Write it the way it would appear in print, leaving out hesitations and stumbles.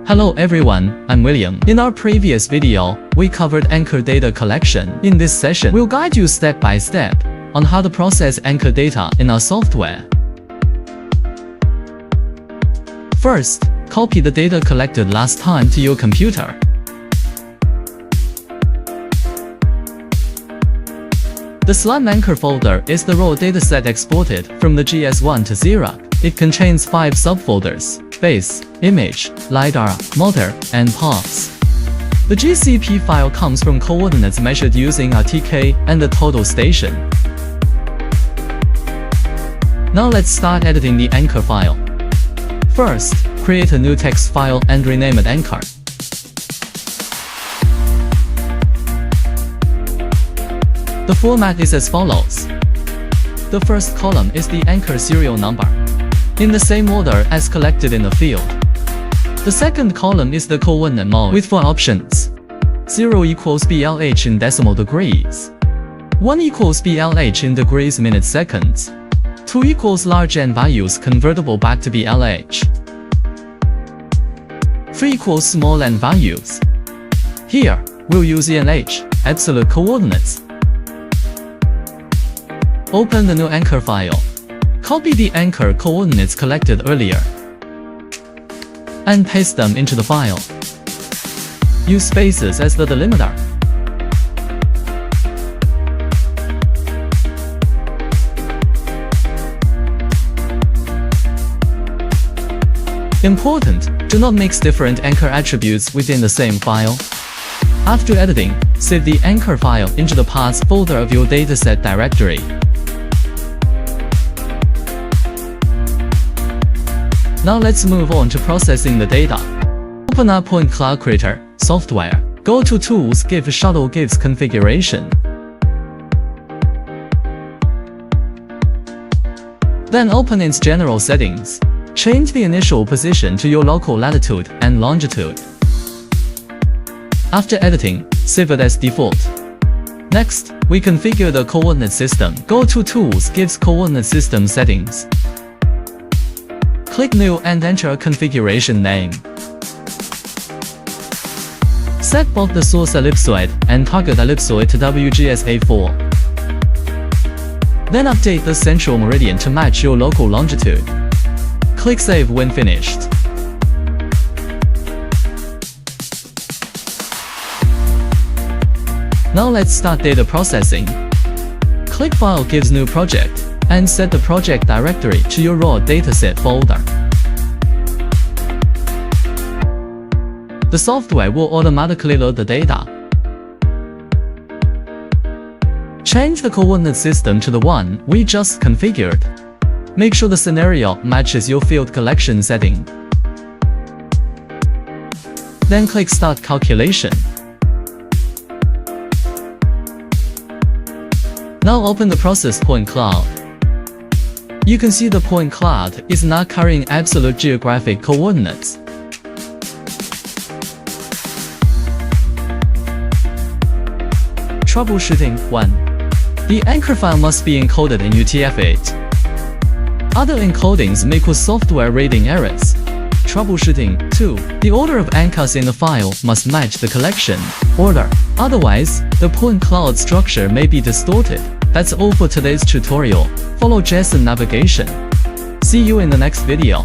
Hello everyone, I'm William. In our previous video, we covered anchor data collection. In this session, we'll guide you step by step on how to process anchor data in our software. First, copy the data collected last time to your computer. The SLAM anchor folder is the raw dataset exported from the GS1 to Xerox. It contains 5 subfolders: base, image, LiDAR, motor, and parts. The GCP file comes from coordinates measured using RTK and the total station. Now let's start editing the anchor file. First, create a new text file and rename it anchor. The format is as follows. The first column is the anchor serial number, in the same order as collected in the field. The second column is the coordinate mode with 4 options. 0 equals BLH in decimal degrees. 1 equals BLH in degrees minutes seconds. 2 equals large N values convertible back to BLH. 3 equals small n values. Here, we'll use ENH, absolute coordinates. Open the new anchor file. Copy the anchor coordinates collected earlier and paste them into the file. Use spaces as the delimiter. Important: do not mix different anchor attributes within the same file. After editing, save the anchor file into the paths folder of your dataset directory. Now let's move on to processing the data. Open up PointCloudCreater software. Go to Tools, give Shuttle Gives Configuration. Then open its General Settings. Change the initial position to your local latitude and longitude. After editing, save it as default. Next, we configure the coordinate system. Go to Tools, gives Coordinate System Settings. Click New and enter a configuration name. Set both the source ellipsoid and target ellipsoid to WGS-A4. Then update the central meridian to match your local longitude. Click Save when finished. Now let's start data processing. Click File, gives New Project, and set the project directory to your raw dataset folder. The software will automatically load the data. Change the coordinate system to the one we just configured. Make sure the scenario matches your field collection setting. Then click Start Calculation. Now open the process point cloud. You can see the point cloud is not carrying absolute geographic coordinates. Troubleshooting 1. The anchor file must be encoded in UTF-8. Other encodings may cause software reading errors. Troubleshooting 2. The order of anchors in the file must match the collection order. Otherwise, the point cloud structure may be distorted. That's all for today's tutorial. Follow Geosun Navigation. See you in the next video.